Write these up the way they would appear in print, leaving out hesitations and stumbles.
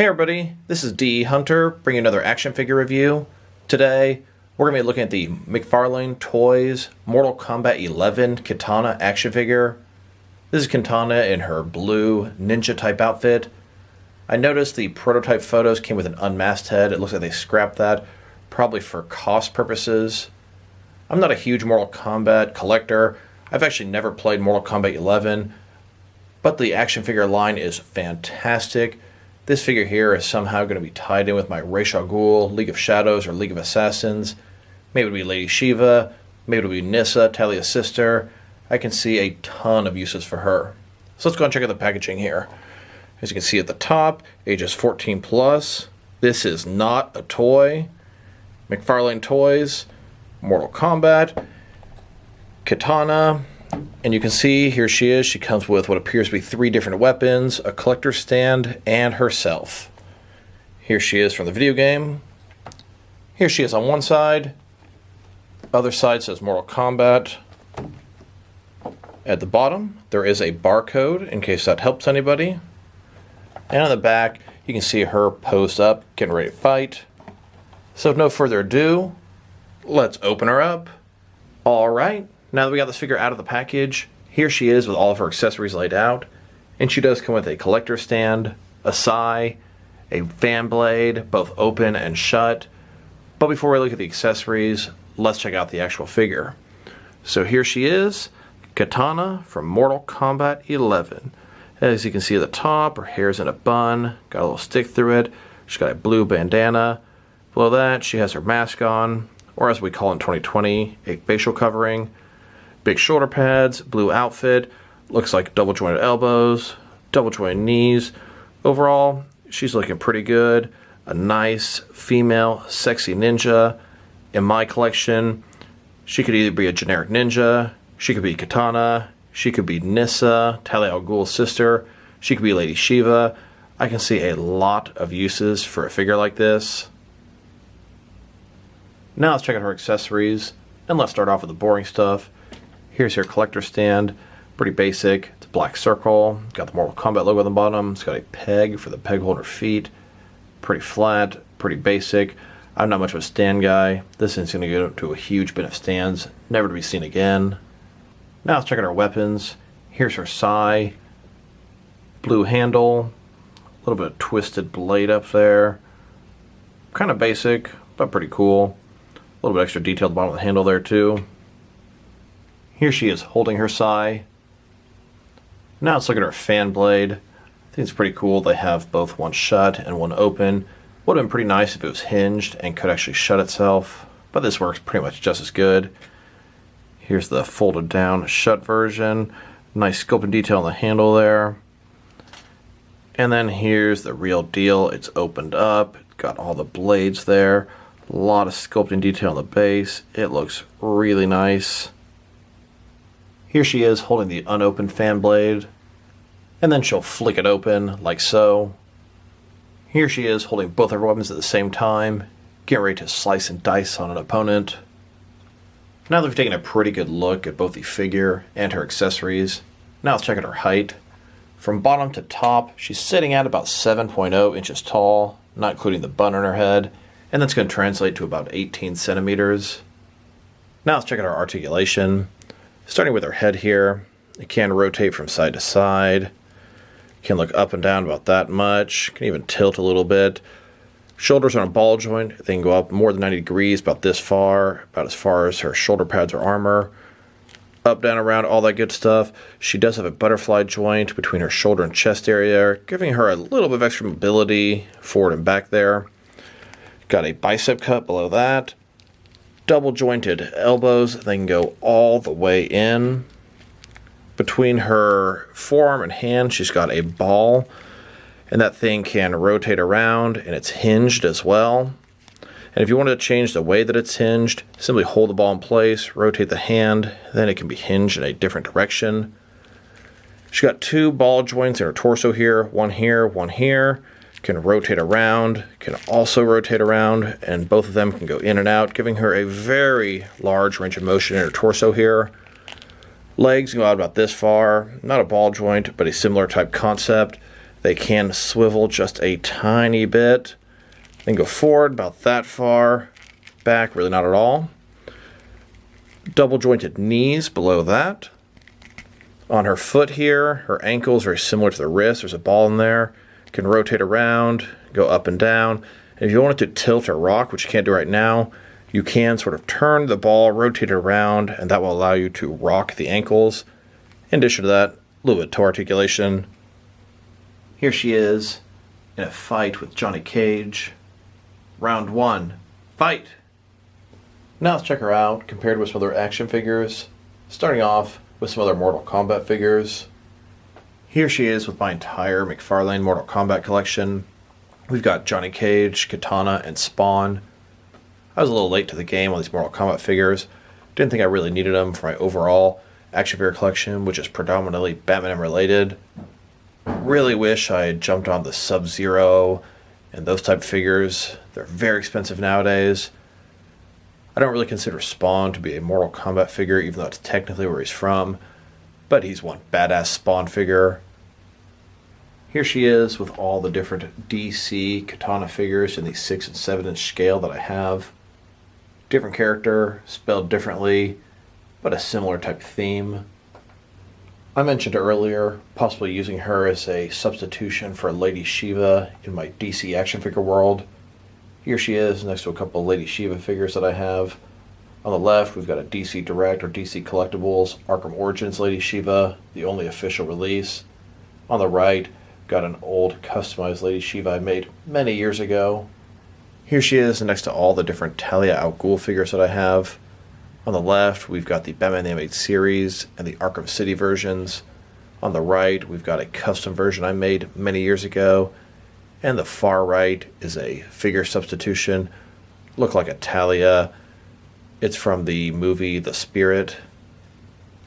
Hey everybody, this is D Hunter bringing another action figure review. Today we're going to be looking at the McFarlane Toys Mortal Kombat 11 Kitana action figure. This is Kitana in her blue ninja type outfit. I noticed the prototype photos came with an unmasked head. It looks like they scrapped that, probably for cost purposes. I'm not a huge Mortal Kombat collector. I've actually never played Mortal Kombat 11, but the action figure line is fantastic. This figure here is somehow going to be tied in with my Ra's al Ghul, League of Shadows, or League of Assassins. Maybe it'll be Lady Shiva, maybe it'll be Nissa, Talia's sister. I can see a ton of uses for her. So let's go and check out the packaging here. As you can see at the top, ages 14 plus. This is not a toy. McFarlane Toys, Mortal Kombat, Kitana. And you can see, here she is. She comes with what appears to be 3 different weapons, a collector stand, and herself. Here she is from the video game. Here she is on one side. Other side says Mortal Kombat. At the bottom, there is a barcode, in case that helps anybody. And on the back, you can see her posed up, getting ready to fight. So with no further ado, let's open her up. Alright. Now that we got this figure out of the package, here she is with all of her accessories laid out. And she does come with a collector stand, a sai, a fan blade, both open and shut. But before we look at the accessories, let's check out the actual figure. So here she is, Kitana from Mortal Kombat 11. As you can see at the top, her hair's in a bun, got a little stick through it. She's got a blue bandana. Below that, she has her mask on, or as we call it in 2020, a facial covering. Big shoulder pads, blue outfit, looks like double jointed elbows, double jointed knees. Overall, she's looking pretty good. A nice female sexy ninja. In my collection, she could either be a generic ninja, she could be Kitana, she could be Nissa, Talia al Ghul's sister, she could be Lady Shiva. I can see a lot of uses for a figure like this. Now let's check out her accessories, and let's start off with the boring stuff. Here's her collector stand, pretty basic. It's a black circle, got the Mortal Kombat logo on the bottom. It's got a peg for the peg holder feet. Pretty flat, pretty basic. I'm not much of a stand guy. This is going to go to a huge bin of stands, never to be seen again. Now let's check out our weapons. Here's her sai, blue handle, a little bit of twisted blade up there. Kind of basic, but pretty cool. A little bit extra detail at the bottom of the handle there too. Here she is holding her sai. Now let's look at her fan blade. I think it's pretty cool. They have both one shut and one open. Would have been pretty nice if it was hinged and could actually shut itself, but this works pretty much just as good. Here's the folded down shut version. Nice sculpting detail on the handle there. And then here's the real deal. It's opened up. Got all the blades there. A lot of sculpting detail on the base. It looks really nice. Here she is holding the unopened fan blade, and then she'll flick it open like so. Here she is holding both of her weapons at the same time, getting ready to slice and dice on an opponent. Now that we've taken a pretty good look at both the figure and her accessories, now let's check out her height. From bottom to top, she's sitting at about 7.0 inches tall, not including the bun on her head, and that's going to translate to about 18 centimeters. Now let's check out her articulation. Starting with her head here, it can rotate from side to side. Can look up and down about that much. Can even tilt a little bit. Shoulders on a ball joint. They can go up more than 90 degrees, about this far, about as far as her shoulder pads or armor. Up, down, around, all that good stuff. She does have a butterfly joint between her shoulder and chest area, giving her a little bit of extra mobility forward and back there. Got a bicep cut below that. Double jointed elbows. They can go all the way in. Between her forearm and hand, she's got a ball, and that thing can rotate around, and it's hinged as well. And if you wanted to change the way that it's hinged, simply hold the ball in place, rotate the hand, then it can be hinged in a different direction. She's got 2 ball joints in her torso here, one here. Can rotate around, can also rotate around, and both of them can go in and out, giving her a very large range of motion in her torso here. Legs go out about this far, not a ball joint, but a similar type concept. They can swivel just a tiny bit, then go forward about that far, back really not at all. Double jointed knees below that. On her foot here, her ankle is very similar to the wrist. There's a ball in there. Can rotate around, go up and down. And if you want it to tilt or rock, which you can't do right now, you can sort of turn the ball, rotate it around, and that will allow you to rock the ankles. In addition to that, a little bit toe articulation. Here she is in a fight with Johnny Cage. Round 1, fight! Now let's check her out compared with some other action figures. Starting off with some other Mortal Kombat figures. Here she is with my entire McFarlane Mortal Kombat collection. We've got Johnny Cage, Kitana, and Spawn. I was a little late to the game on these Mortal Kombat figures. Didn't think I really needed them for my overall action figure collection, which is predominantly Batman related. Really wish I had jumped on the Sub-Zero and those type of figures. They're very expensive nowadays. I don't really consider Spawn to be a Mortal Kombat figure, even though it's technically where he's from, but he's one badass Spawn figure. Here she is with all the different DC Kitana figures in the 6 and 7 inch scale that I have. Different character, spelled differently, but a similar type theme. I mentioned earlier possibly using her as a substitution for Lady Shiva in my DC action figure world. Here she is next to a couple of Lady Shiva figures that I have. On the left, we've got a DC Direct or DC Collectibles Arkham Origins Lady Shiva, the only official release. On the right, got an old customized Lady Shiva I made many years ago. Here she is next to all the different Talia al Ghul figures that I have. On the left, we've got the Batman the Animated Series and the Arkham City versions. On the right, we've got a custom version I made many years ago. And the far right is a figure substitution. Look like a Talia. It's from the movie The Spirit.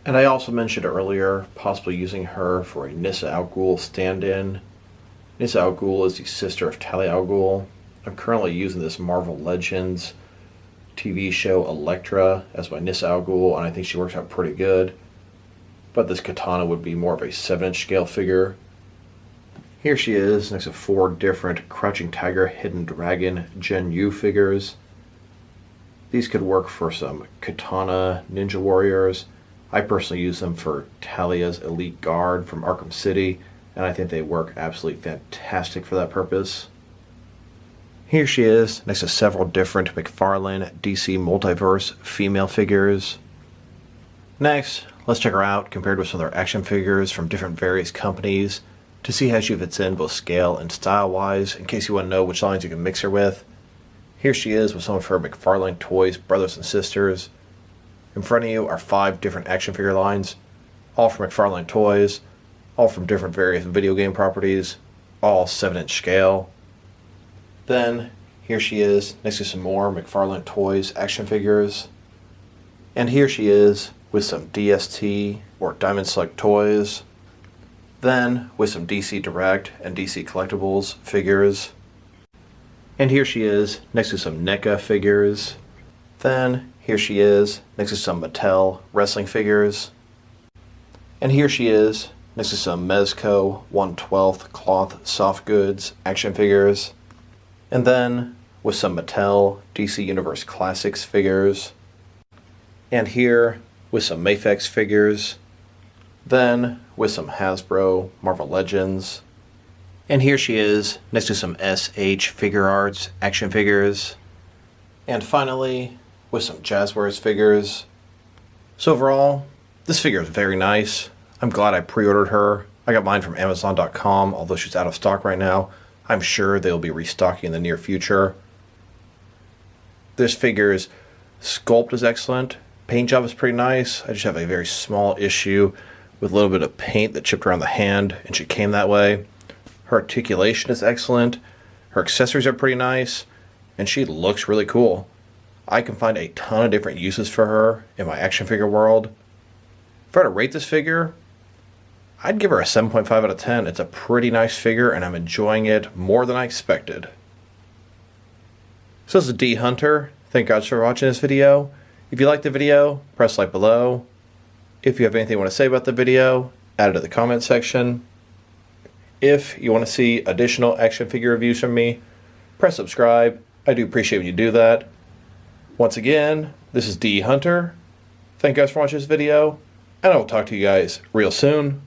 And I also mentioned earlier possibly using her for a Nissa al Ghul stand-in. Nissa al Ghul is the sister of Talia al Ghul. I'm currently using this Marvel Legends TV show Elektra as my Nissa al Ghul, and I think she works out pretty good. But this Kitana would be more of a 7 inch scale figure. Here she is next to 4 different Crouching Tiger, Hidden Dragon Gen U figures. These could work for some Kitana Ninja Warriors. I personally use them for Talia's Elite Guard from Arkham City, and I think they work absolutely fantastic for that purpose. Here she is next to several different McFarlane DC Multiverse female figures. Next, let's check her out compared with some other action figures from different various companies to see how she fits in both scale and style-wise, in case you want to know which lines you can mix her with. Here she is with some of her McFarlane Toys brothers and sisters. In front of you are 5 different action figure lines, all from McFarlane Toys, all from different various video game properties, all 7 inch scale. Then, here she is next to some more McFarlane Toys action figures. And here she is with some DST or Diamond Select Toys. Then, with some DC Direct and DC Collectibles figures. And here she is next to some NECA figures. Then, here she is next to some Mattel wrestling figures. And here she is next to some Mezco 1/12 cloth soft goods action figures. And then with some Mattel DC Universe Classics figures. And here with some Mafex figures. Then with some Hasbro Marvel Legends. And here she is next to some SH Figure Arts action figures. And finally with some Jazzwares figures. So overall, this figure is very nice. I'm glad I pre-ordered her. I got mine from Amazon.com, although she's out of stock right now. I'm sure they'll be restocking in the near future. This figure's sculpt is excellent. Paint job is pretty nice. I just have a very small issue with a little bit of paint that chipped around the hand, and she came that way. Her articulation is excellent. Her accessories are pretty nice, and she looks really cool. I can find a ton of different uses for her in my action figure world. If I were to rate this figure, I'd give her a 7.5 out of 10. It's a pretty nice figure, and I'm enjoying it more than I expected. So this is D Hunter. Thank you guys for watching this video. If you liked the video, press like below. If you have anything you want to say about the video, add it to the comment section. If you want to see additional action figure reviews from me, press subscribe. I do appreciate when you do that. Once again, this is D Hunter. Thank you guys for watching this video, and I will talk to you guys real soon.